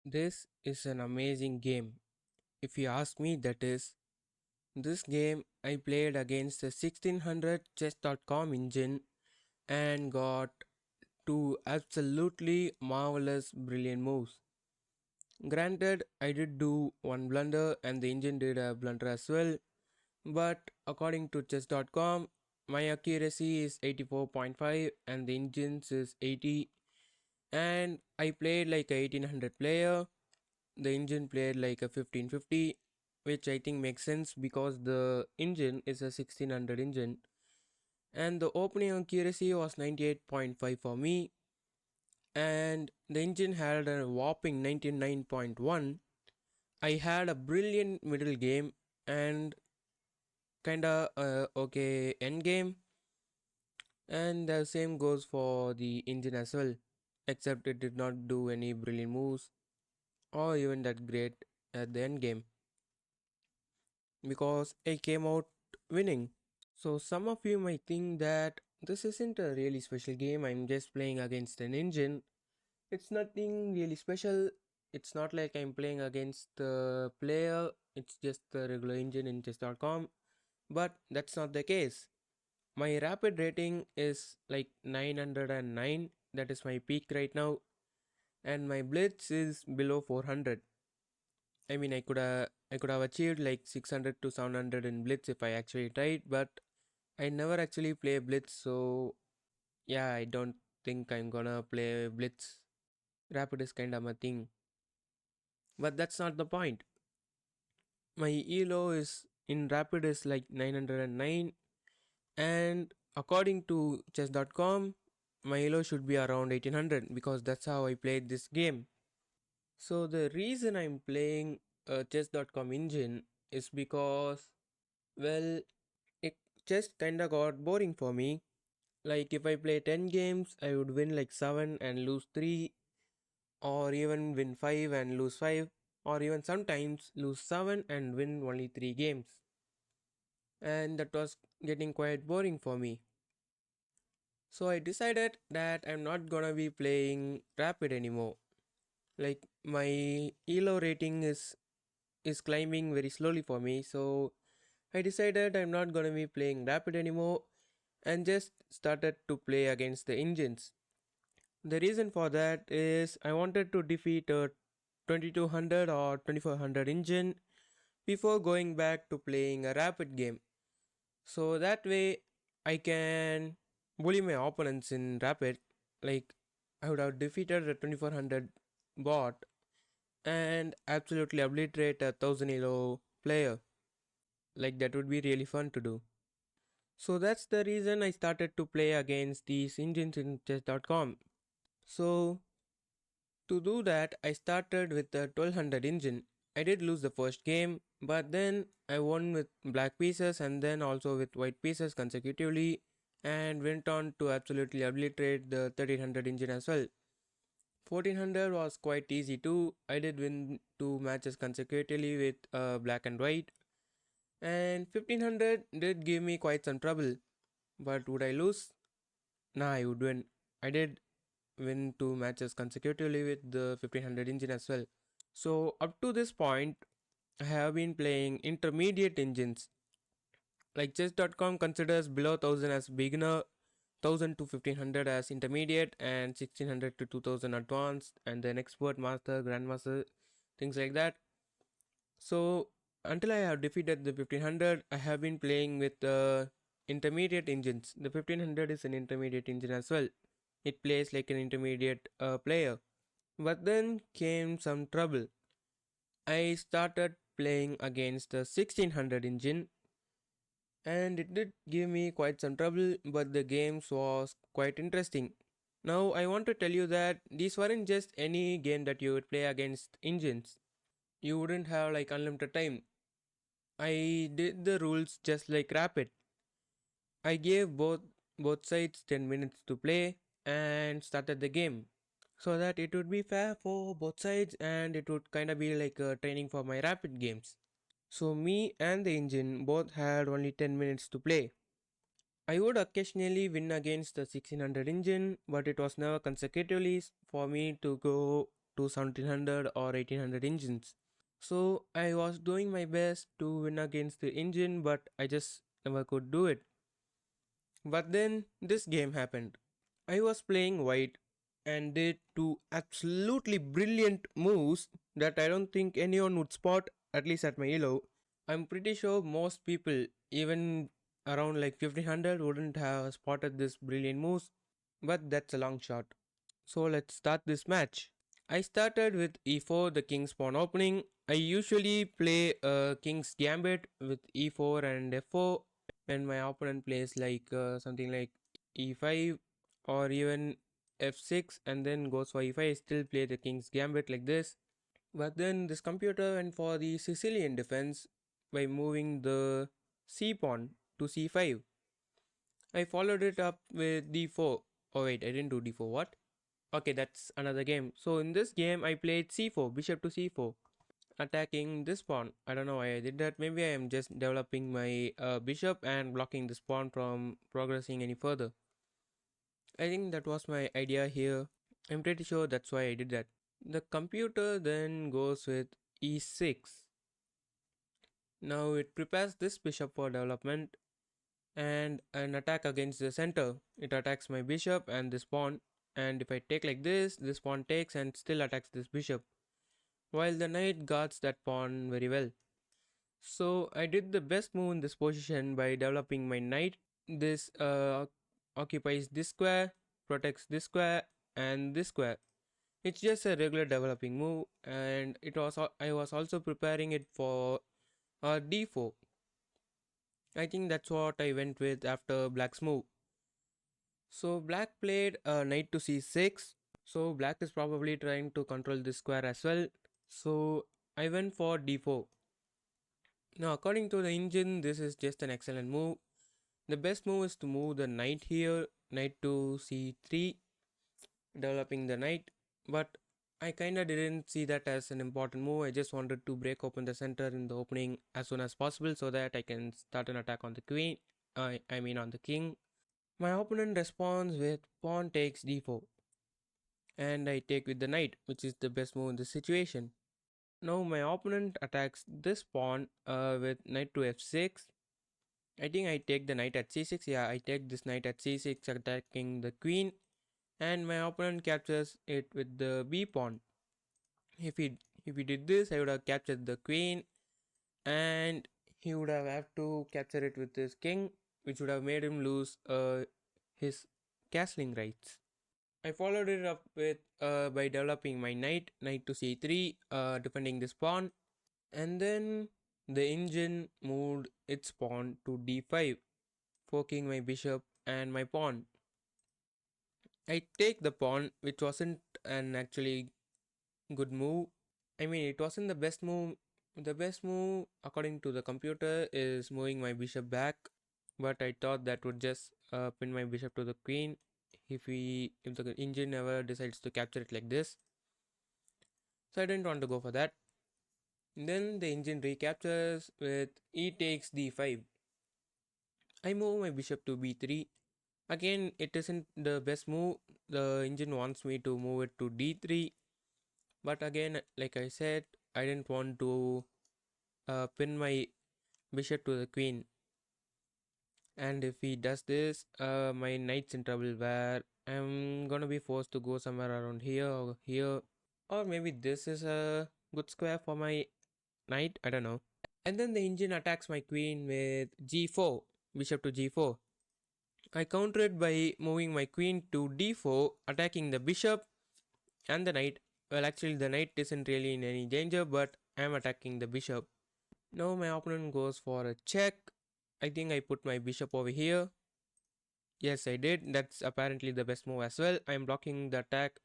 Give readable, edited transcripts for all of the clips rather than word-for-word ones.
This is an amazing game. If you ask me, that is. This game I played against the 1600 chess.com engine and got two absolutely marvelous, brilliant moves. Granted, I did do one blunder and the engine did a blunder as well, but according to chess.com, my accuracy is 84.5 and the engine's is 80, and I played like a 1800 player. The engine played like a 1550, which I think makes sense because the engine is a 1600 engine, and the opening accuracy was 98.5 for me, and the engine had a whopping 99.1. I had a brilliant middle game and kinda okay end game, and the same goes for the engine as well, except it did not do any brilliant moves or even that great at the end game because I came out winning. So some of you might think that this isn't a really special game, I'm just playing against an engine. It's nothing really special. It's not like I'm playing against the player, it's just the regular engine in chess.com. But that's not the case. My rapid rating is like 909, that is my peak right now, and my blitz is below 400. I mean, I could have achieved like 600 to 700 in blitz if I actually tried, but I never actually play blitz, so yeah, I don't think I'm gonna play blitz. Rapid is kind of my thing, but that's not the point. My elo is in rapid is like 909, and according to chess.com, my elo should be around 1800 because that's how I played this game. So the reason I'm playing a chess.com engine is because, well, it just kinda got boring for me. Like if I play 10 games, I would win like 7 and lose 3, or even win 5 and lose 5, or even sometimes lose 7 and win only 3 games. And that was getting quite boring for me. So I decided that I'm not gonna be playing rapid anymore. Like my elo rating is climbing very slowly for me, so I decided I'm not gonna be playing rapid anymore and just started to play against the engines. The reason for that is I wanted to defeat a 2200 or 2400 engine before going back to playing a rapid game. So that way I can bully my opponents in rapid. Like I would have defeated a 2400 bot and absolutely obliterate a 1000 elo player. Like that would be really fun to do. So that's the reason I started to play against these engines in chess.com. So to do that, I started with the 1200 engine. I did lose the first game, but then I won with black pieces and then also with white pieces consecutively and went on to absolutely obliterate the 1300 engine as well. 1400 was quite easy too. I did win two matches consecutively with black and white, and 1500 did give me quite some trouble. But would I lose? Nah, I would win. I did win two matches consecutively with the 1500 engine as well. So up to this point, I have been playing intermediate engines. Like chess.com considers below 1000 as beginner, 1000 to 1500 as intermediate, and 1600 to 2000 advanced, and then expert, master, grandmaster, things like that. So until I have defeated the 1500, I have been playing with intermediate engines. The 1500 is an intermediate engine as well. It plays like an intermediate player. But then came some trouble. I started playing against the 1600 engine, and it did give me quite some trouble, but the games was quite interesting. Now I want to tell you that these weren't just any game that you would play against engines. You wouldn't have like unlimited time. I did the rules just like Rapid. I gave both sides 10 minutes to play and started the game so that it would be fair for both sides and it would kind of be like a training for my Rapid games. So me and the engine both had only 10 minutes to play. I would occasionally win against the 1600 engine, but it was never consecutively for me to go to 1700 or 1800 engines. So I was doing my best to win against the engine, but I just never could do it. But then this game happened. I was playing white and did two absolutely brilliant moves that I don't think anyone would spot, at least at my elo. I'm pretty sure most people, even around like 1500, wouldn't have spotted this brilliant moves, but that's a long shot. So let's start this match. I started with e4, the king's pawn opening. I usually play a king's gambit with e4 and f4 when my opponent plays like something like e5 or even f6 and then goes for e5. I still play the king's gambit like this. But then this computer went for the Sicilian defense by moving the c pawn to c5. I followed it up with d4. Oh wait, I didn't do d4. What? Okay, that's another game. So in this game, I played c4, bishop to c4, attacking this pawn. I don't know why I did that. Maybe I am just developing my bishop and blocking this pawn from progressing any further. I think that was my idea here. I'm pretty sure that's why I did that. The computer then goes with e6. Now it prepares this bishop for development and an attack against the center. It attacks my bishop and this pawn, and if I take like this pawn takes and still attacks this bishop, while the knight guards that pawn very well. So I did the best move in this position by developing my knight. This occupies this square, protects this square and this square. It's just a regular developing move, and I was also preparing it for d4. I think that's what I went with after black's move. So black played knight to c6. So black is probably trying to control this square as well. So I went for d4. Now according to the engine, this is just an excellent move. The best move is to move the knight here, knight to c3, developing the knight. But I kinda didn't see that as an important move. I just wanted to break open the center in the opening as soon as possible so that I can start an attack on the queen. I mean on the king. My opponent responds with pawn takes d4 and I take with the knight, which is the best move in this situation. Now my opponent attacks this pawn with knight to f6. I think I take the knight at c6. Yeah, I take this knight at c6 attacking the queen, and my opponent captures it with the b pawn. If he did this, I would have captured the queen, and he would have to capture it with his king, which would have made him lose his castling rights. I followed it up with by developing my knight to c3, defending this pawn, and then the engine moved its pawn to d5, forking my bishop and my pawn. I take the pawn, which wasn't an actually good move. I mean, it wasn't the best move. The best move, according to the computer, is moving my bishop back, but I thought that would just pin my bishop to the queen if the engine ever decides to capture it like this. So I didn't want to go for that. Then the engine recaptures with e takes d5. I move my bishop to b3. Again, it isn't the best move. The engine wants me to move it to d3. But again, like I said, I didn't want to pin my bishop to the queen. And if he does this, my knight's in trouble where I'm gonna be forced to go somewhere around here or here. Or maybe this is a good square for my knight, I don't know. And then the engine attacks my queen with g4, bishop to g4. I counter it by moving my queen to d4, attacking the bishop and the knight. Well, actually, the knight isn't really in any danger, but I'm attacking the bishop. Now my opponent goes for a check. I think I put my bishop over here. Yes, I did. That's apparently the best move as well. I'm blocking the attack.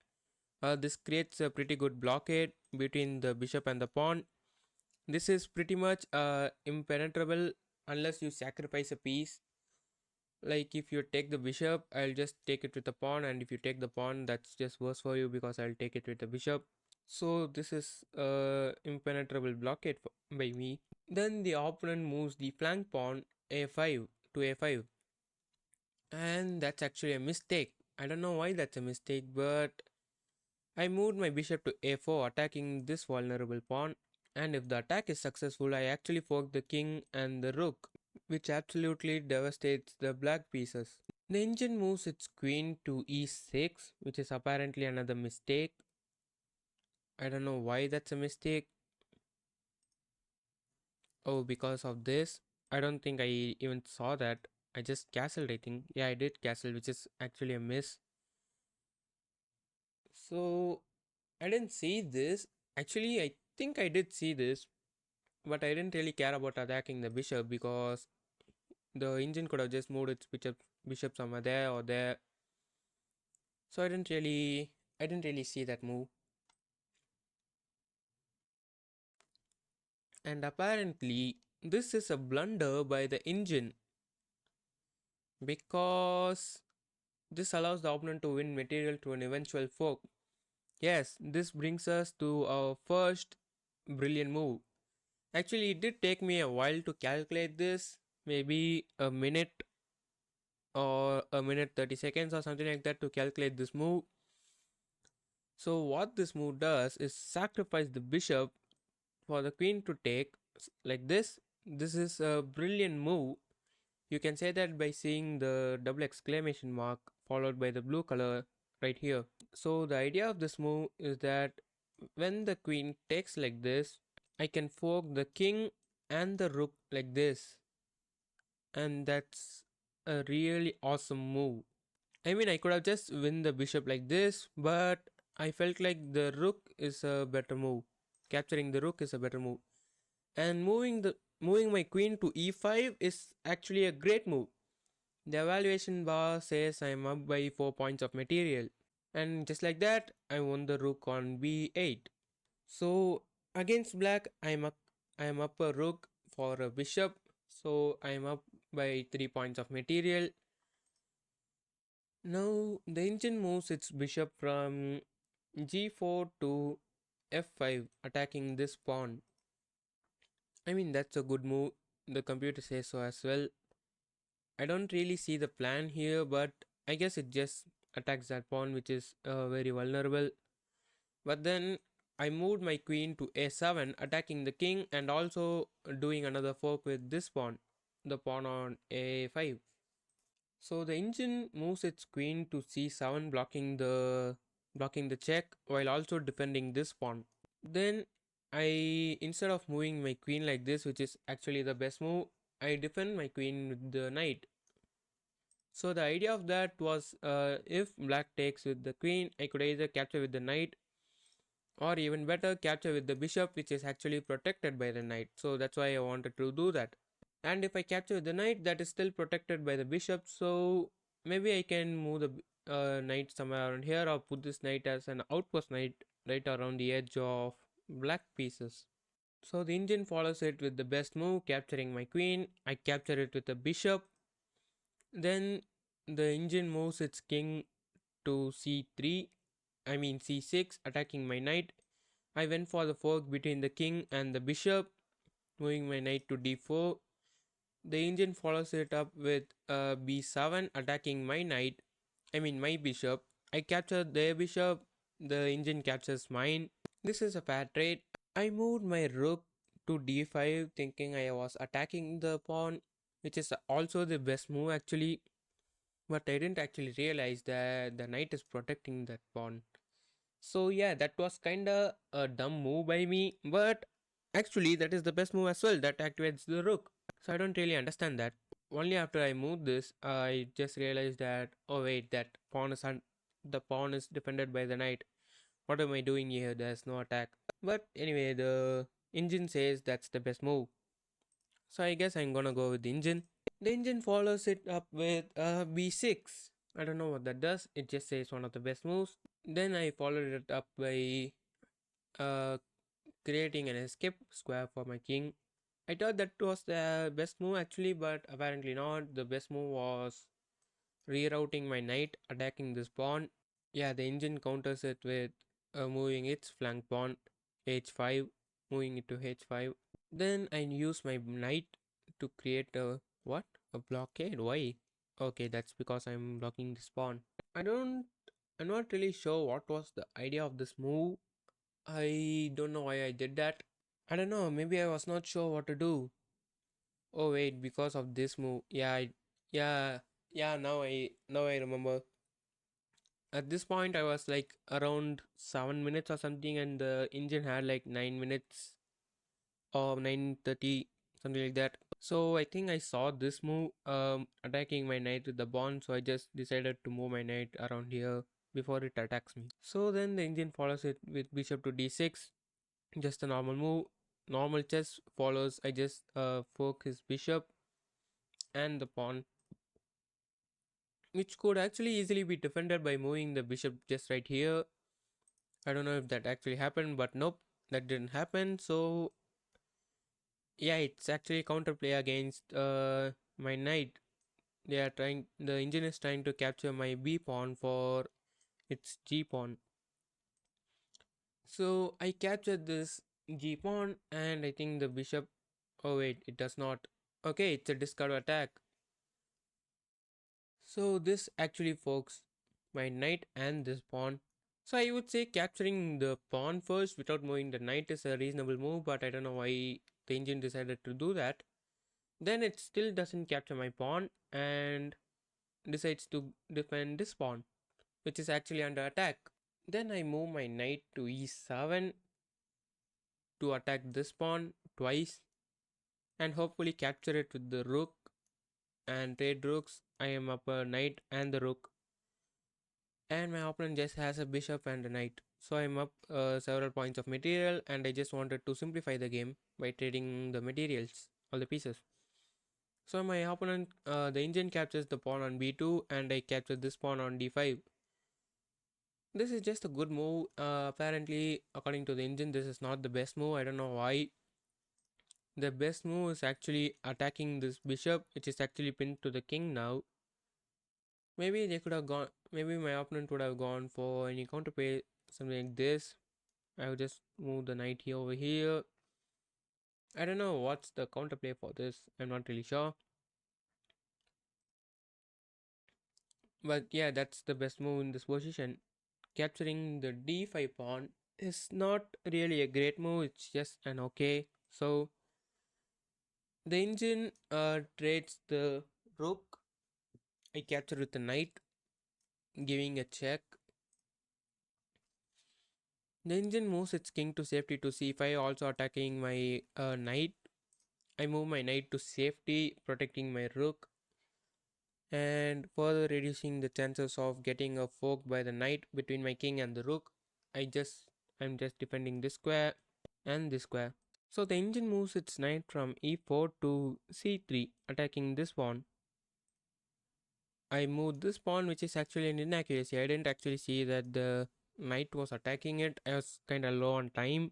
This creates a pretty good blockade between the bishop and the pawn. This is pretty much impenetrable unless you sacrifice a piece. Like if you take the bishop, I'll just take it with the pawn, and if you take the pawn, that's just worse for you because I'll take it with the bishop. So this is impenetrable blockade by me. Then the opponent moves the flank pawn a5 to a5, and that's actually a mistake. I don't know why that's a mistake, but I moved my bishop to a4 attacking this vulnerable pawn, and if the attack is successful I actually fork the king and the rook, which absolutely devastates the black pieces. The engine moves its queen to e6, which is apparently another mistake. I don't know why that's a mistake. Oh, because of this? I don't think I even saw that. I just castled, I think. Yeah, I did castle, which is actually a miss. So, I didn't see this. Actually, I think I did see this, but I didn't really care about attacking the bishop because the engine could have just moved its bishop somewhere there or there. So I didn't really see that move. And apparently, this is a blunder by the engine because this allows the opponent to win material to an eventual fork. Yes, this brings us to our first brilliant move. Actually, it did take me a while to calculate this, maybe a minute or a minute 30 seconds or something like that to calculate this move. So, what this move does is sacrifice the bishop for the queen to take like this. This is a brilliant move. You can say that by seeing the double exclamation mark followed by the blue color right here. So the idea of this move is that when the queen takes like this, I can fork the king and the rook like this, and that's a really awesome move. I mean, I could have just win the bishop like this, but I felt like the rook is a better move. Capturing the rook is a better move, and moving my queen to e5 is actually a great move. The evaluation bar says I am up by 4 points of material, and just like that, I won the rook on b8. So against black, I am up a rook for a bishop, so I am up by 3 points of material. Now the engine moves its bishop from g4 to f5, attacking this pawn. I mean, that's a good move. The computer says so as well. I don't really see the plan here, but I guess it just attacks that pawn, which is very vulnerable. But then I moved my queen to a7, attacking the king and also doing another fork with this pawn, the pawn on a5. So the engine moves its queen to c7, blocking the check while also defending this pawn. Then I, instead of moving my queen like this, which is actually the best move, I defend my queen with the knight. So the idea of that was if black takes with the queen, I could either capture with the knight or even better capture with the bishop, which is actually protected by the knight. So that's why I wanted to do that. And if I capture with the knight, that is still protected by the bishop, so maybe I can move the knight somewhere around here or put this knight as an outpost knight right around the edge of black pieces. So the engine follows it with the best move, capturing my queen. I capture it with the bishop. Then the engine moves its king to c3, I mean c6, attacking my knight. I went for the fork between the king and the bishop, moving my knight to d4. The engine follows it up with b7, attacking my knight, I mean my bishop. I capture their bishop, the engine captures mine. This is a fair trade. I moved my rook to d5, thinking I was attacking the pawn, which is also the best move actually. But I didn't actually realize that the knight is protecting that pawn. So yeah, that was kinda a dumb move by me, but actually that is the best move as well that activates the rook. So I don't really understand that. Only after I moved this, I just realized that oh wait, that the pawn is defended by the knight. What am I doing here? There's no attack. But anyway, the engine says that's the best move. So I guess I'm gonna go with the engine. The engine follows it up with b6. I don't know what that does. It just says one of the best moves. Then I followed it up by uh, creating an escape square for my king. I thought that was the best move actually, but apparently not. The best move was rerouting my knight, attacking this pawn. Yeah, the engine counters it with moving its flank pawn h5, moving it to h5. Then I use my knight to create a what? A blockade? Why? Okay, that's because I'm blocking this pawn. I don't I'm not really sure what was the idea of this move. I don't know why I did that. I don't know, maybe I was not sure what to do. Oh wait, because of this move. Yeah, yeah, now I remember. At this point I was like around 7 minutes or something and the engine had like 9 minutes or 9:30, something like that. So I think I saw this move attacking my knight with the pawn, so I just decided to move my knight around here before it attacks me. So then the engine follows it with bishop to d6, just a normal move. Normal chess follows, I just fork his bishop and the pawn, which could actually easily be defended by moving the bishop just right here. I don't know if that actually happened, but nope, that didn't happen. So yeah, it's actually counterplay against my knight. The engine is trying to capture my b pawn for its g pawn. So I captured this g pawn and I think the bishop. Oh wait, it does not. Okay, it's a discard attack. So this actually forks my knight and this pawn. So I would say capturing the pawn first without moving the knight is a reasonable move, but I don't know why the engine decided to do that. Then it still doesn't capture my pawn and decides to defend this pawn, which is actually under attack. Then I move my knight to e7 to attack this pawn twice and hopefully capture it with the rook and trade rooks. I am up a knight and the rook, and my opponent just has a bishop and a knight. So I'm up several points of material, and I just wanted to simplify the game by trading the materials, all the pieces. So my opponent, the engine captures the pawn on b2, and I capture this pawn on d5. This is just a good move. Apparently, according to the engine, this is not the best move. I don't know why. The best move is actually attacking this bishop, which is actually pinned to the king now. Maybe they could have gone. Maybe my opponent would have gone for any counterplay, something like this. I would just move the knight here over here. I don't know what's the counterplay for this. I'm not really sure. But yeah, that's the best move in this position. Capturing the d5 pawn is not really a great move. It's just an okay. So the engine trades the rook. I capture with the knight, giving a check. The engine moves its king to safety to c5, also attacking my knight. I move my knight to safety, protecting my rook, and further reducing the chances of getting a fork by the knight between my king and the rook. I'm just defending this square and this square. So the engine moves its knight from e4 to c3, attacking this pawn. I moved this pawn, which is actually an inaccuracy. I didn't actually see that the knight was attacking it. I was kind of low on time.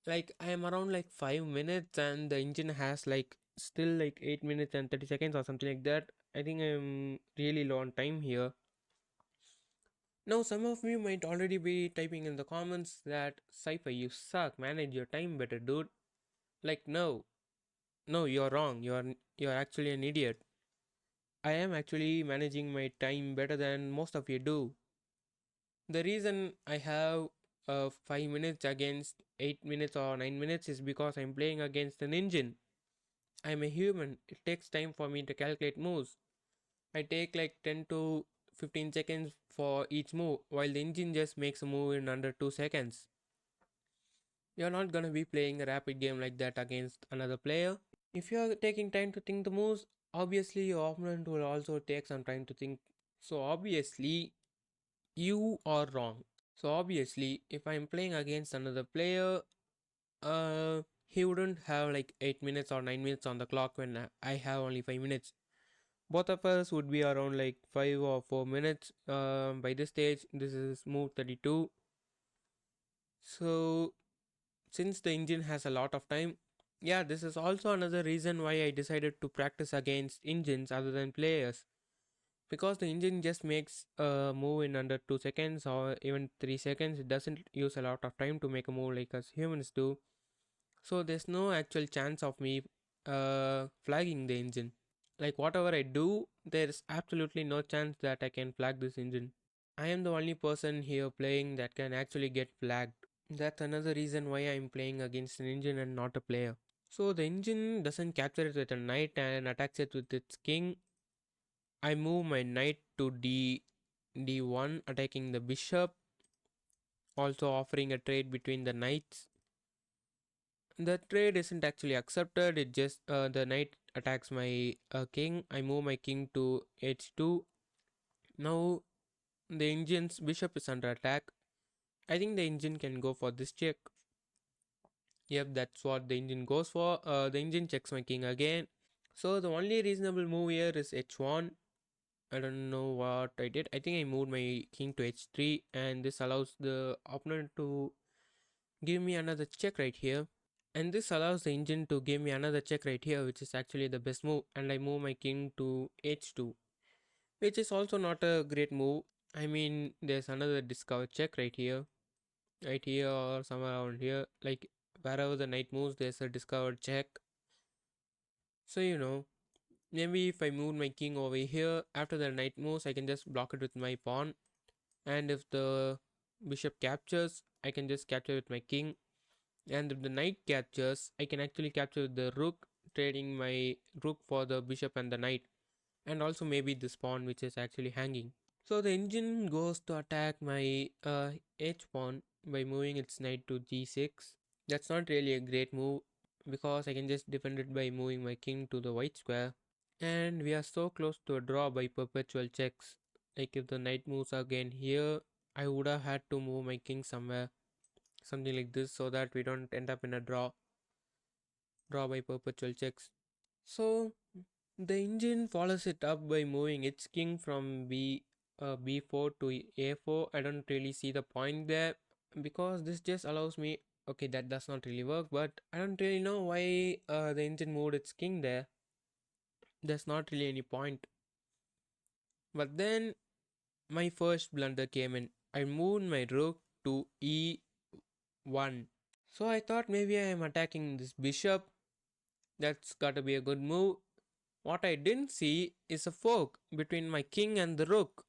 Like I am around like 5 minutes and the engine has like still like 8 minutes and 30 seconds or something like that. I think I'm really low on time here. Now some of you might already be typing in the comments that Cypher, you suck, manage your time better, dude. Like no, you're wrong. You're actually an idiot. I am actually managing my time better than most of you do. The reason I have 5 minutes against 8 minutes or 9 minutes is because I'm playing against an engine. I'm a human. It takes time for me to calculate moves. I take like 10 to 15 seconds for each move, while the engine just makes a move in under 2 seconds. You're not gonna be playing a rapid game like that against another player. If you're taking time to think the moves, obviously your opponent will also take some time to think. So obviously, you are wrong. So obviously, if I'm playing against another player, he wouldn't have like 8 minutes or 9 minutes on the clock when I have only 5 minutes. Both of us would be around like 5 or 4 minutes. By this stage, this is move 32. So since the engine has a lot of time, yeah, this is also another reason why I decided to practice against engines other than players, because the engine just makes a move in under 2 seconds or even 3 seconds. It doesn't use a lot of time to make a move like us humans do. So there's no actual chance of me flagging the engine. Like whatever I do, there's absolutely no chance that I can flag this engine. I am the only person here playing that can actually get flagged. That's another reason why I'm playing against an engine and not a player. So the engine doesn't capture it with a knight and attacks it with its king. I move my knight to d1, attacking the bishop, also offering a trade between the knights. The trade isn't actually accepted, it just the knight attacks my king. I move my king to h2. Now the engine's bishop is under attack. I think the engine can go for this check. Yep, that's what the engine goes for. The engine checks my king again. So the only reasonable move here is h1. I don't know what I did. I think I moved my king to h3, and this allows the opponent to give me another check right here. And this allows the engine to give me another check right here, which is actually the best move. And I move my king to h2, which is also not a great move. I mean, there's another discovered check right here or somewhere around here. Like wherever the knight moves, there's a discovered check. So maybe if I move my king over here, after the knight moves, I can just block it with my pawn. And if the bishop captures, I can just capture with my king. And if the knight captures, I can actually capture the rook, trading my rook for the bishop and the knight. And also maybe this pawn which is actually hanging. So the engine goes to attack my h pawn by moving its knight to g6. That's not really a great move because I can just defend it by moving my king to the white square. And we are so close to a draw by perpetual checks. Like if the knight moves again here, I would have had to move my king somewhere, something like this, so that we don't end up in a draw by perpetual checks. So the engine follows it up by moving its king from b4 to a4. I don't really see the point there because this just allows me. Okay, that does not really work, but I don't really know why the engine moved its king there. There's not really any point. But then my first blunder came in. I moved my rook to e1. So I thought maybe I am attacking this bishop. That's gotta be a good move. What I didn't see is a fork between my king and the rook.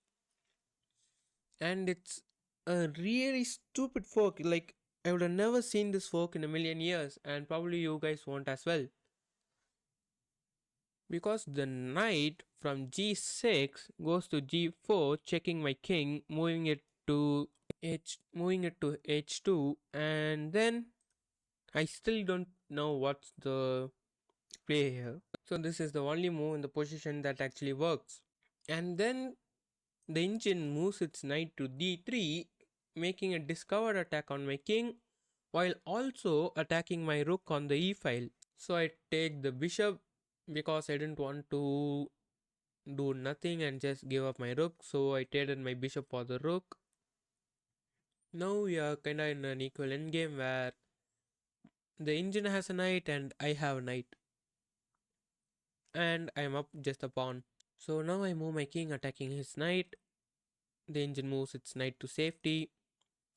And it's a really stupid fork. Like, I would have never seen this fork in a million years, and probably you guys won't as well. Because the knight from g6 goes to g4, checking my king, moving it to h2, and then I still don't know what's the play here. So this is the only move in the position that actually works. And then the engine moves its knight to d3, making a discovered attack on my king while also attacking my rook on the e file. So I take the bishop because I didn't want to do nothing and just give up my rook. So I traded my bishop for the rook. Now we are kinda in an equal endgame where the engine has a knight and I have a knight. And I am up just a pawn. So now I move my king attacking his knight. The engine moves its knight to safety.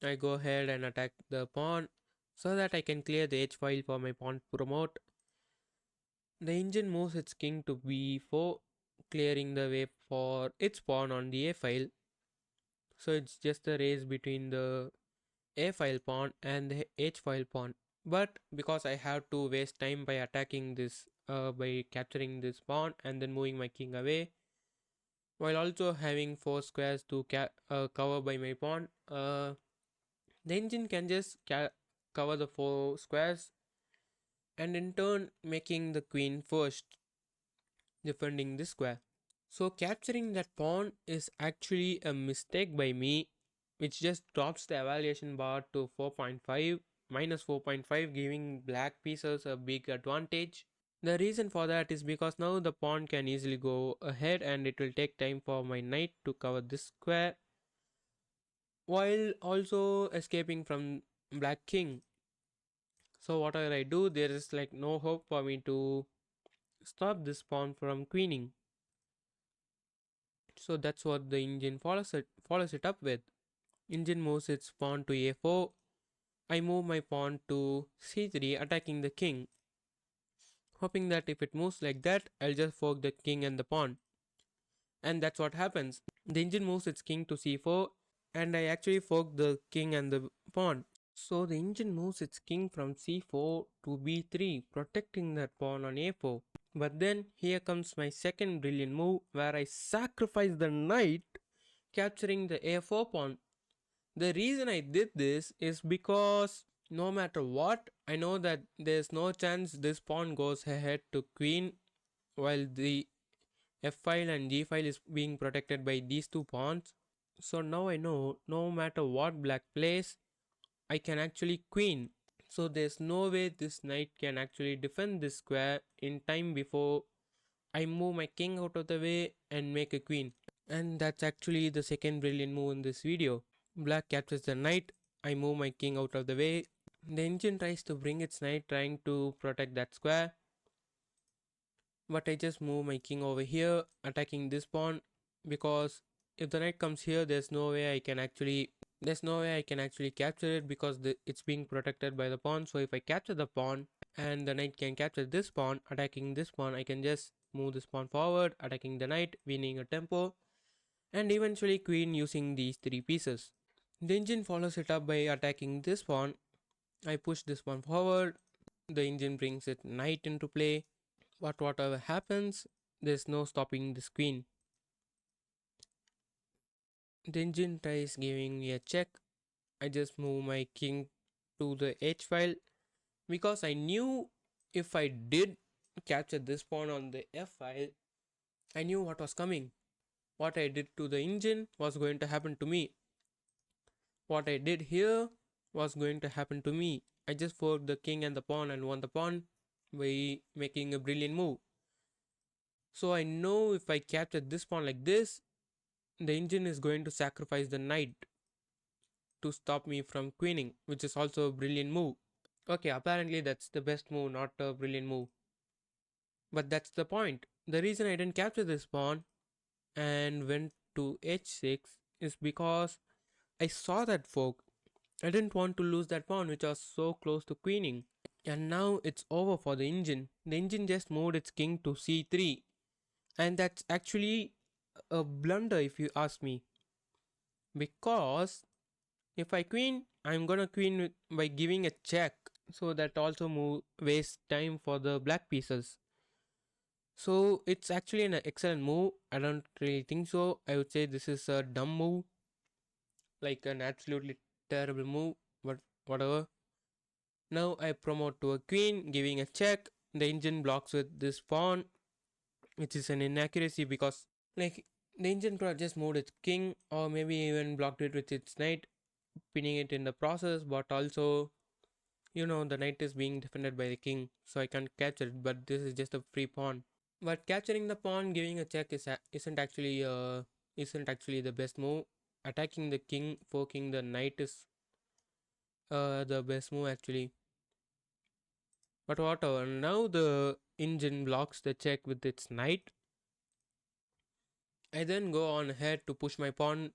I go ahead and attack the pawn so that I can clear the h file for my pawn to promote. The engine moves its king to b4, clearing the way for its pawn on the a file. So it's just a race between the a file pawn and the h file pawn. But because I have to waste time by attacking this, by capturing this pawn and then moving my king away, while also having 4 squares to cover by my pawn, the engine can just cover the 4 squares and in turn making the queen first, defending this square. So capturing that pawn is actually a mistake by me, which just drops the evaluation bar to 4.5, minus 4.5, giving black pieces a big advantage. The reason for that is because now the pawn can easily go ahead and it will take time for my knight to cover this square while also escaping from black king. So whatever I do, there is like no hope for me to stop this pawn from queening. So that's what the engine follows it up with. Engine moves its pawn to a4. I move my pawn to c3, attacking the king, hoping that if it moves like that, I'll just fork the king and the pawn. And that's what happens. The engine moves its king to c4. and I actually fork the king and the pawn. So the engine moves its king from c4 to b3, protecting that pawn on a4. But then here comes my second brilliant move where I sacrifice the knight, capturing the a4 pawn. The reason I did this is because no matter what, I know that there's no chance this pawn goes ahead to queen while the f file and g file is being protected by these two pawns. So now I know no matter what black plays, I can actually queen. So there's no way this knight can actually defend this square in time before I move my king out of the way and make a queen. And that's actually the second brilliant move in this video. Black captures the knight, I move my king out of the way. The engine tries to bring its knight trying to protect that square. But I just move my king over here attacking this pawn, because if the knight comes here there's no way I can actually capture it because it's being protected by the pawn. So if I capture the pawn and the knight can capture this pawn attacking this pawn, I can just move this pawn forward attacking the knight, winning a tempo, and eventually queen using these three pieces. The engine follows it up by attacking this pawn. I push this pawn forward, the engine brings its knight into play, but whatever happens, there's no stopping this queen. The engine tries giving me a check. I just move my king to the h file because I knew if I did capture this pawn on the f file, I knew what was coming. What I did to the engine was going to happen to me. What I did here was going to happen to me. I just forked the king and the pawn and won the pawn by making a brilliant move. So I know if I capture this pawn like this, the engine is going to sacrifice the knight to stop me from queening, which is also a brilliant move. Okay, apparently that's the best move, not a brilliant move. But that's the point. The reason I didn't capture this pawn and went to h6 is because I saw that fork. I didn't want to lose that pawn which was so close to queening. And now it's over for the engine. The engine just moved its king to c3. And that's actually a blunder if you ask me. Because if I queen, I'm gonna queen by giving a check. So that also wastes time for the black pieces. So it's actually an excellent move. I don't really think so. I would say this is a dumb move. Like an absolutely terrible move. But whatever. Now I promote to a queen, giving a check. The engine blocks with this pawn, which is an inaccuracy because like the engine could have just moved its king or maybe even blocked it with its knight, pinning it in the process, but also the knight is being defended by the king, so I can't capture it, but this is just a free pawn. But capturing the pawn, giving a check isn't actually the best move. Attacking the king, forking the knight is the best move actually. But whatever, now the engine blocks the check with its knight. I then go on ahead to push my pawn.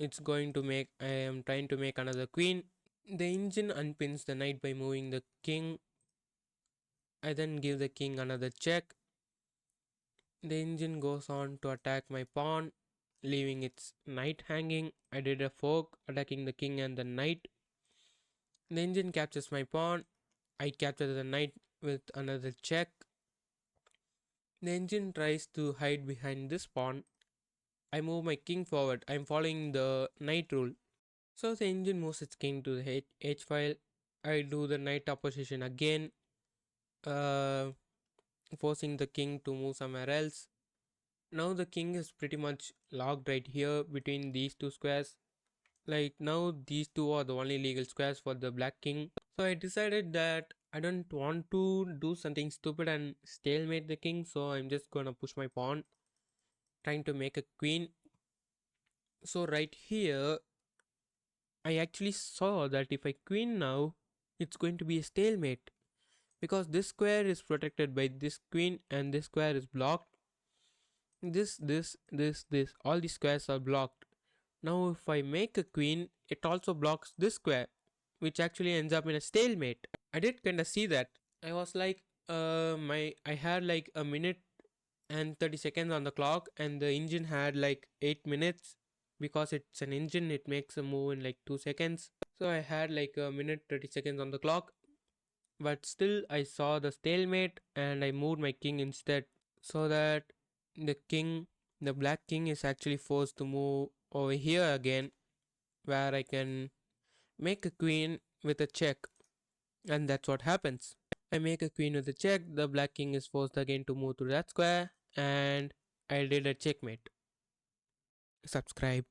I am trying to make another queen. The engine unpins the knight by moving the king. I then give the king another check. The engine goes on to attack my pawn, leaving its knight hanging. I did a fork, attacking the king and the knight. The engine captures my pawn. I capture the knight with another check. The engine tries to hide behind this pawn. I move my king forward. I'm following the knight rule. So the engine moves its king to the h file. I do the knight opposition again, uh, forcing the king to move somewhere else. Now the king is pretty much locked right here between these two squares. Like now these two are the only legal squares for the black king. So I decided that I don't want to do something stupid and stalemate the king, so I'm just gonna push my pawn, trying to make a queen. So right here, I actually saw that if I queen now, it's going to be a stalemate because this square is protected by this queen and this square is blocked. This, all these squares are blocked. Now if I make a queen, it also blocks this square, which actually ends up in a stalemate. I did kinda see that. I was like, I had like a minute and 30 seconds on the clock, and the engine had like 8 minutes because it's an engine, it makes a move in like 2 seconds. So I had like a minute 30 seconds on the clock, but still I saw the stalemate and I moved my king instead, so that the king, the black king, is actually forced to move over here again, where I can make a queen with a check. And that's what happens. I make a queen with a check, the black king is forced again to move to that square, and I did a checkmate. Subscribe.